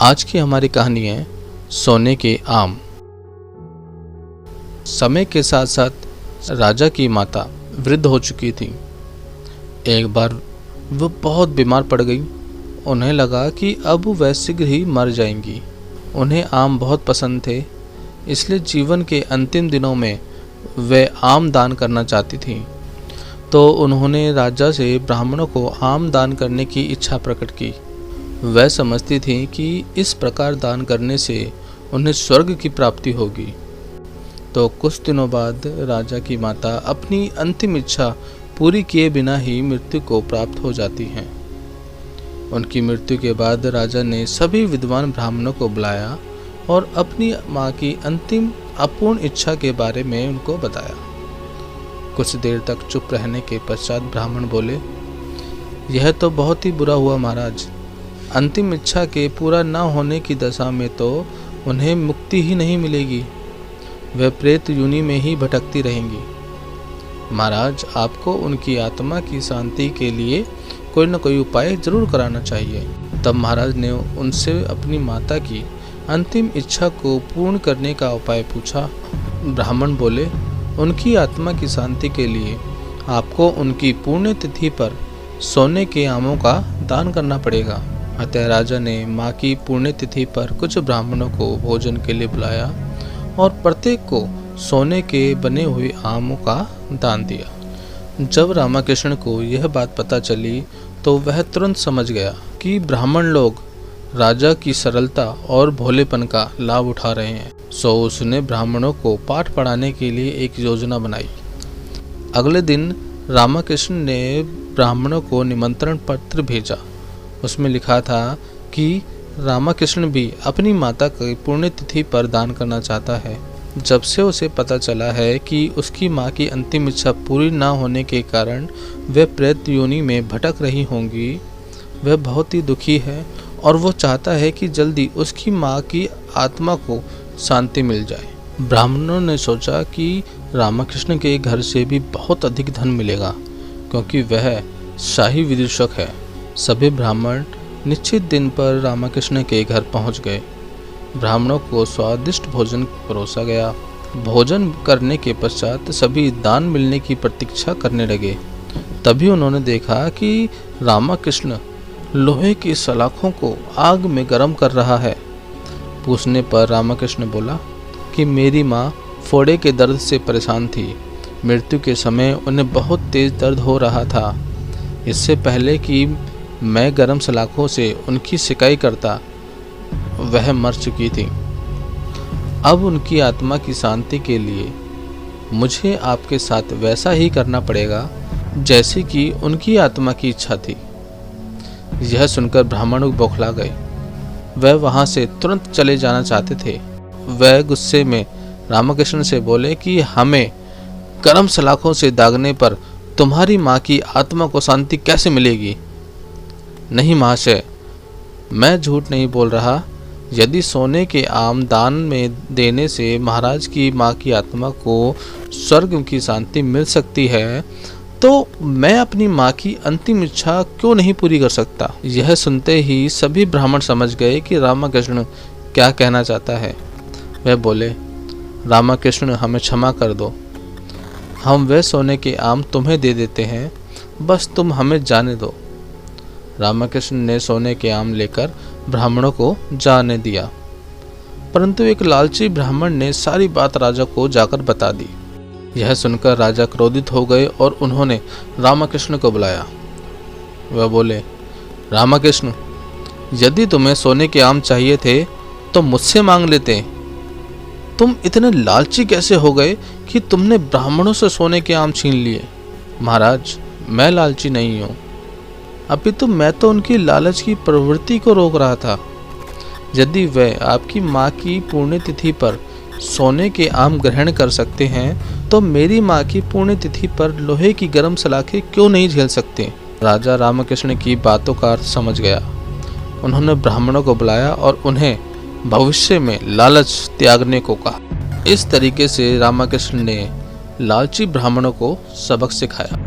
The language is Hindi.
आज की हमारी कहानी है सोने के आम। समय के साथ साथ राजा की माता वृद्ध हो चुकी थी। एक बार वह बहुत बीमार पड़ गई। उन्हें लगा कि अब वह शीघ्र ही मर जाएंगी। उन्हें आम बहुत पसंद थे, इसलिए जीवन के अंतिम दिनों में वे आम दान करना चाहती थी। तो उन्होंने राजा से ब्राह्मणों को आम दान करने की इच्छा प्रकट की। वह समझती थी कि इस प्रकार दान करने से उन्हें स्वर्ग की प्राप्ति होगी। तो कुछ दिनों बाद राजा की माता अपनी अंतिम इच्छा पूरी किए बिना ही मृत्यु को प्राप्त हो जाती हैं। उनकी मृत्यु के बाद राजा ने सभी विद्वान ब्राह्मणों को बुलाया और अपनी माँ की अंतिम अपूर्ण इच्छा के बारे में उनको बताया। कुछ देर तक चुप रहने के पश्चात ब्राह्मण बोले, यह तो बहुत ही बुरा हुआ महाराज। अंतिम इच्छा के पूरा न होने की दशा में तो उन्हें मुक्ति ही नहीं मिलेगी, वह प्रेत योनि में ही भटकती रहेंगी। महाराज, आपको उनकी आत्मा की शांति के लिए कोई न कोई उपाय जरूर कराना चाहिए। तब महाराज ने उनसे अपनी माता की अंतिम इच्छा को पूर्ण करने का उपाय पूछा। ब्राह्मण बोले, उनकी आत्मा की शांति के लिए आपको उनकी पुण्य तिथि पर सोने के आमों का दान करना पड़ेगा। अतः राजा ने माँ की पुण्य तिथि पर कुछ ब्राह्मणों को भोजन के लिए बुलाया और प्रत्येक को सोने के बने हुए आमों का दान दिया। जब रामकृष्ण को यह बात पता चली तो वह तुरंत समझ गया कि ब्राह्मण लोग राजा की सरलता और भोलेपन का लाभ उठा रहे हैं। सो उसने ब्राह्मणों को पाठ पढ़ाने के लिए एक योजना बनाई। अगले दिन रामकृष्ण ने ब्राह्मणों को निमंत्रण पत्र भेजा। उसमें लिखा था कि रामकृष्ण भी अपनी माता की पुण्यतिथि पर दान करना चाहता है। जब से उसे पता चला है कि उसकी माँ की अंतिम इच्छा पूरी न होने के कारण वे प्रेत योनि में भटक रही होंगी, वह बहुत ही दुखी है और वो चाहता है कि जल्दी उसकी माँ की आत्मा को शांति मिल जाए। ब्राह्मणों ने सोचा कि रामकृष्ण के घर से भी बहुत अधिक धन मिलेगा, क्योंकि वह शाही विदूषक है। सभी ब्राह्मण निश्चित दिन पर रामकृष्ण के घर पहुंच गए। ब्राह्मणों को स्वादिष्ट भोजन परोसा गया। भोजन करने के पश्चात सभी दान मिलने की प्रतीक्षा करने लगे। तभी उन्होंने देखा कि रामकृष्ण लोहे की सलाखों को आग में गर्म कर रहा है। पूछने पर रामकृष्ण बोला कि मेरी माँ फोड़े के दर्द से परेशान थी। मृत्यु के समय उन्हें बहुत तेज दर्द हो रहा था। इससे पहले कि मैं गर्म सलाखों से उनकी सिकाई करता, वह मर चुकी थी। अब उनकी आत्मा की शांति के लिए मुझे आपके साथ वैसा ही करना पड़ेगा जैसे कि उनकी आत्मा की इच्छा थी। यह सुनकर ब्राह्मण बौखला गए। वह वहां से तुरंत चले जाना चाहते थे। वह गुस्से में रामकृष्ण से बोले कि हमें गर्म सलाखों से दागने पर तुम्हारी माँ की आत्मा को शांति कैसे मिलेगी? नहीं महाशय, मैं झूठ नहीं बोल रहा। यदि सोने के आम दान में देने से महाराज की माँ की आत्मा को स्वर्ग की शांति मिल सकती है, तो मैं अपनी माँ की अंतिम इच्छा क्यों नहीं पूरी कर सकता? यह सुनते ही सभी ब्राह्मण समझ गए कि रामकृष्ण क्या कहना चाहता है। वह बोले, रामकृष्ण, हमें क्षमा कर दो। हम वे सोने के आम तुम्हें दे देते हैं, बस तुम हमें जाने दो। रामकृष्ण ने सोने के आम लेकर ब्राह्मणों को जाने दिया। परंतु एक लालची ब्राह्मण ने सारी बात राजा को जाकर बता दी। यह सुनकर राजा क्रोधित हो गए और उन्होंने रामकृष्ण को बुलाया। वह बोले, रामकृष्ण, यदि तुम्हें सोने के आम चाहिए थे तो मुझसे मांग लेते। तुम इतने लालची कैसे हो गए कि तुमने ब्राह्मणों से सोने के आम छीन लिए? महाराज, मैं लालची नहीं हूँ, अपितु मैं तो उनकी लालच की प्रवृत्ति को रोक रहा था। यदि वह आपकी माँ की पुण्यतिथि पर सोने के आम ग्रहण कर सकते हैं, तो मेरी माँ की पुण्यतिथि पर लोहे की गर्म सलाखें क्यों नहीं झेल सकते? राजा रामकृष्ण की बातों का अर्थ समझ गया। उन्होंने ब्राह्मणों को बुलाया और उन्हें भविष्य में लालच त्यागने को कहा। इस तरीके से रामकृष्ण ने लालची ब्राह्मणों को सबक सिखाया।